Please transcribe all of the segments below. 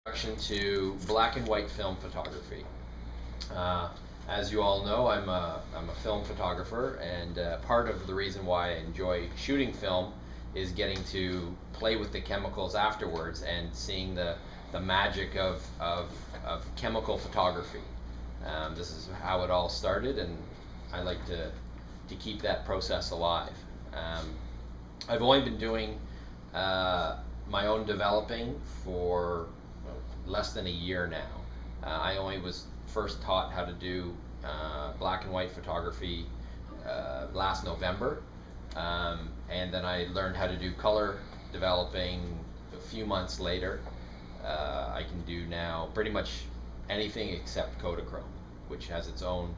Introduction to black and white film photography. As you all know, I'm a film photographer, and part of the reason why I enjoy shooting film is getting to play with the chemicals afterwards and seeing the magic of chemical photography. This is how it all started, and I like to keep that process alive. I've only been doing my own developing for less than a year now. I only was first taught how to do black and white photography last November, and then I learned how to do color developing a few months later. I can do now pretty much anything except Kodachrome, which has its own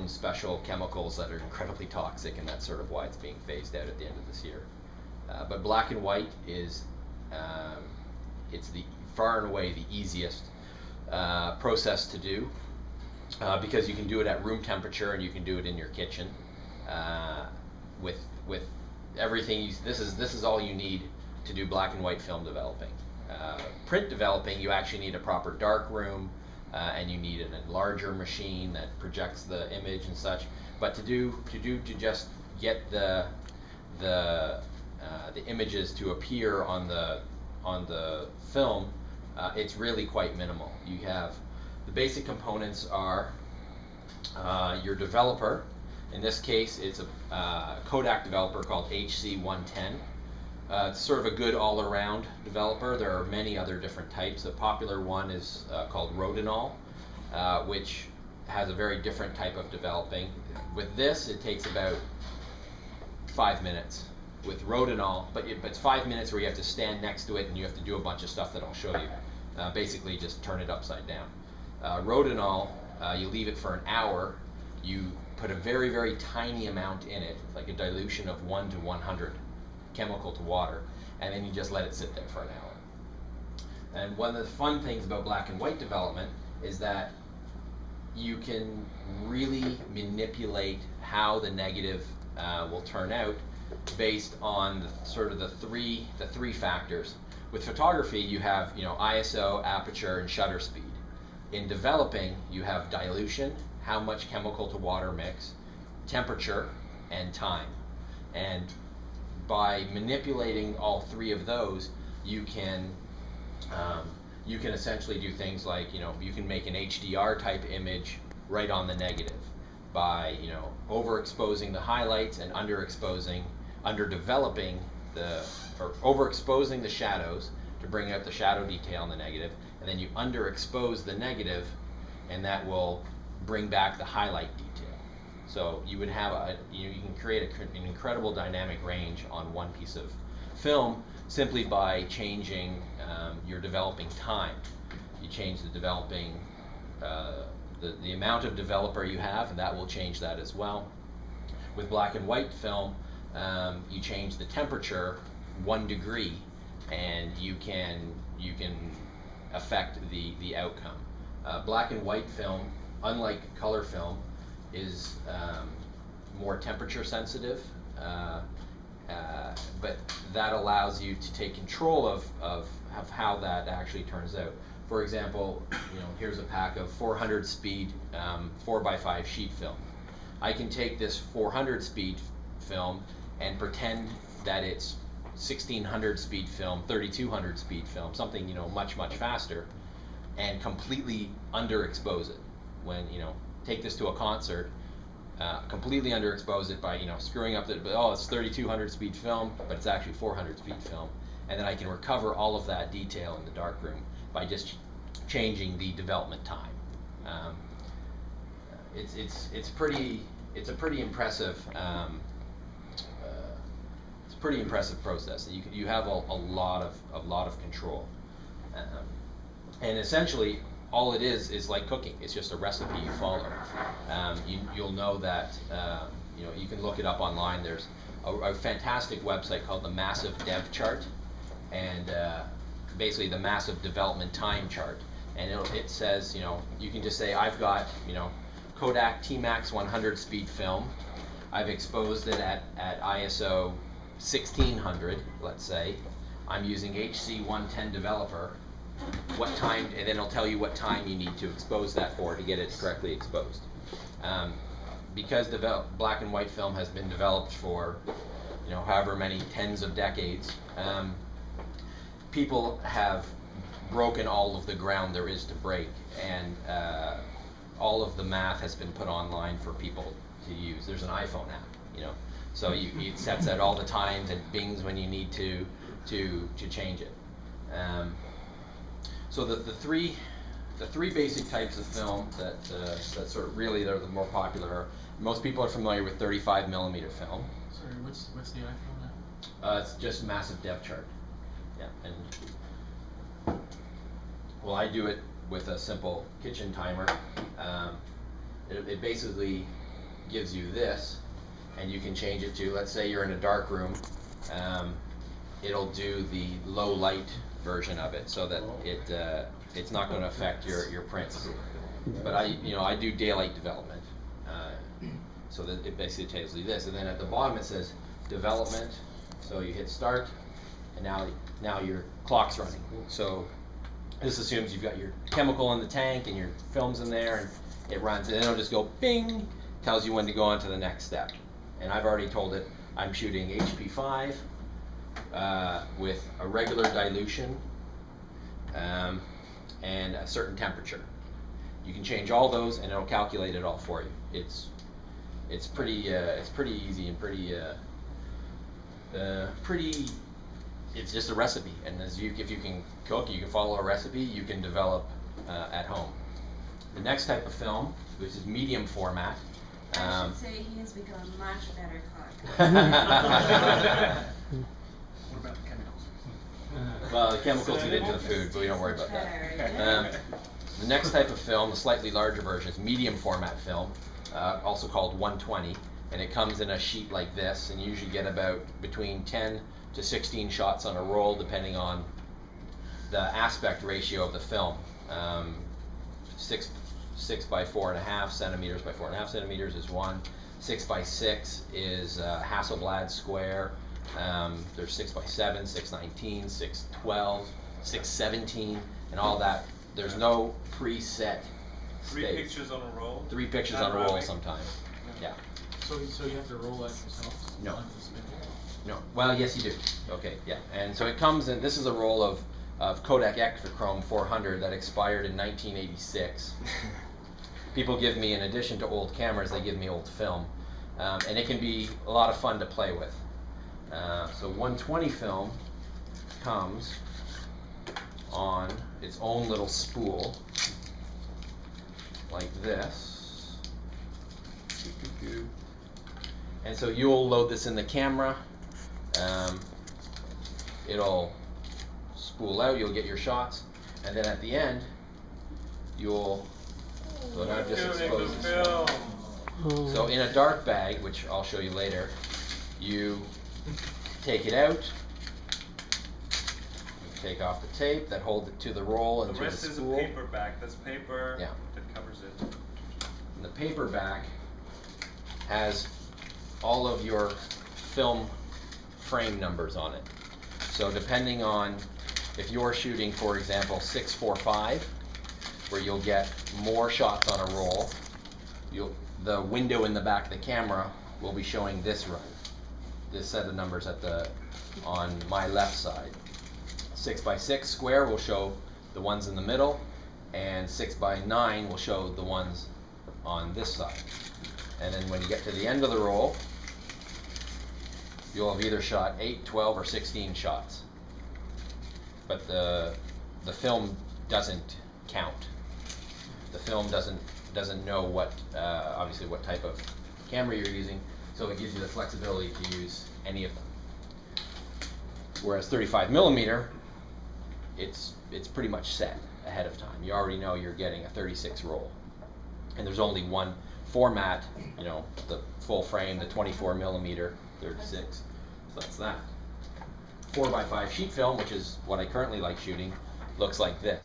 special chemicals that are incredibly toxic, and that's sort of why it's being phased out at the end of this year. But black and white is it's the far and away the easiest process to do because you can do it at room temperature and you can do it in your kitchen with everything. This is all you need to do black and white film developing. Print developing, you actually need a proper dark room and you need an enlarger machine that projects the image and such. But to just get the images to appear on the film, it's really quite minimal. You have the basic components are your developer. In this case, it's a Kodak developer called HC110. It's sort of a good all-around developer. There are many other different types. A popular one is called Rodinal, which has a very different type of developing. With this, it takes about 5 minutes. With Rodinal, but it's 5 minutes where you have to stand next to it and you have to do a bunch of stuff that I'll show you. Basically, just turn it upside down. Rodinal, you leave it for an hour. You put a very, very tiny amount in it, like a dilution of 1 to 100 chemical to water, and then you just let it sit there for an hour. And one of the fun things about black and white development is that you can really manipulate how the negative will turn out based on the three factors. With photography, you have ISO, aperture, and shutter speed. In developing, you have dilution, how much chemical to water mix, temperature, and time. And by manipulating all three of those, you can essentially do things like you can make an HDR type image right on the negative by overexposing the highlights and underdeveloping overexposing the shadows to bring out the shadow detail in the negative, and then you underexpose the negative, and that will bring back the highlight detail. So you would have you can create an incredible dynamic range on one piece of film simply by changing your developing time. You change the developing the amount of developer you have, and that will change that as well. With black and white film, you change the temperature 1 degree, and you can affect the outcome. Black and white film, unlike color film, is more temperature sensitive, but that allows you to take control of how that actually turns out. For example, here's a pack of 400 speed 4x5 sheet film. I can take this 400 speed film and pretend that it's 1600 speed film, 3200 speed film, something much faster, and completely underexpose it. When take this to a concert, completely underexpose it by screwing up it's 3200 speed film, but it's actually 400 speed film, and then I can recover all of that detail in the darkroom by just changing the development time. It's a pretty impressive. Pretty impressive process. You have a lot of control, and essentially all it is like cooking. It's just a recipe you follow. You'll know that you can look it up online. There's a fantastic website called the Massive Dev Chart, and basically the Massive Development Time Chart. And it says you can just say I've got Kodak T-Max 100 speed film. I've exposed it at ISO 1600, let's say. I'm using HC110 developer, what time, and then it'll tell you what time you need to expose that for to get it correctly exposed. Because black and white film has been developed for, however many tens of decades, people have broken all of the ground there is to break, and all of the math has been put online for people to use. There's an iPhone app, so it sets out all the times and bings when you need to change it. So the three basic types of film that sort of really are the more popular are, most people are familiar with 35 millimeter film. Sorry, what's the iPhone app? It's just massive depth chart. Yeah, and well, I do it with a simple kitchen timer. It basically gives you this, and you can change it to, let's say you're in a dark room, it'll do the low light version of it, so that it's not going to affect your prints. But I do daylight development, so that it basically tells you this, and then at the bottom it says development. So you hit start, and now your clock's running. So this assumes you've got your chemical in the tank and your film's in there, and it runs, and then it'll just go bing, tells you when to go on to the next step. And I've already told it I'm shooting HP5 with a regular dilution and a certain temperature. You can change all those, and it'll calculate it all for you. It's pretty easy and pretty. It's just a recipe, and if you can cook, you can follow a recipe, you can develop at home. The next type of film, which is medium format. I should say he has become a much better cook. What about the chemicals? Well, the chemicals get into the food, but we don't worry about that. The next type of film, the slightly larger version, is medium format film, also called 120, and it comes in a sheet like this, and you usually get about between 10 to 16 shots on a roll, depending on the aspect ratio of the film. 6 by 4.5 centimeters by 4.5 centimeters is one. 6 by 6 is Hasselblad square. There's 6 by 7, 619, 612, 617, and all that. There's no preset. Three pictures on a roll. 3 pictures on a roll sometimes. Yeah. So you have to roll that yourself? No. No. Well, yes, you do. Okay. Yeah. And so it comes in. This is a roll of Kodak Ektachrome 400 that expired in 1986. People give me, in addition to old cameras, they give me old film, and it can be a lot of fun to play with. So 120 film comes on its own little spool, like this. And so you'll load this in the camera. It'll spool out, you'll get your shots, and then at the end, you'll, so now just expose the film. So in a dark bag, which I'll show you later, you take it out, you take off the tape that holds it to the roll and to the spool. The rest is a paper bag. That's paper that covers it. And the paper bag has all of your film frame numbers on it. So depending on if you're shooting, for example, 645, where you'll get more shots on a roll, the window in the back of the camera will be showing this run, this set of numbers on my left side. 6 by 6 square will show the ones in the middle, and 6 by 9 will show the ones on this side. And then when you get to the end of the roll, you'll have either shot 8, 12, or 16 shots. But the film doesn't count. The film doesn't know what, obviously, what type of camera you're using, so it gives you the flexibility to use any of them. Whereas 35 millimeter, it's pretty much set ahead of time. You already know you're getting a 36 roll, and there's only one format, the full frame, the 24 millimeter 36. So that's that. 4 by 5 sheet film, which is what I currently like shooting, looks like this.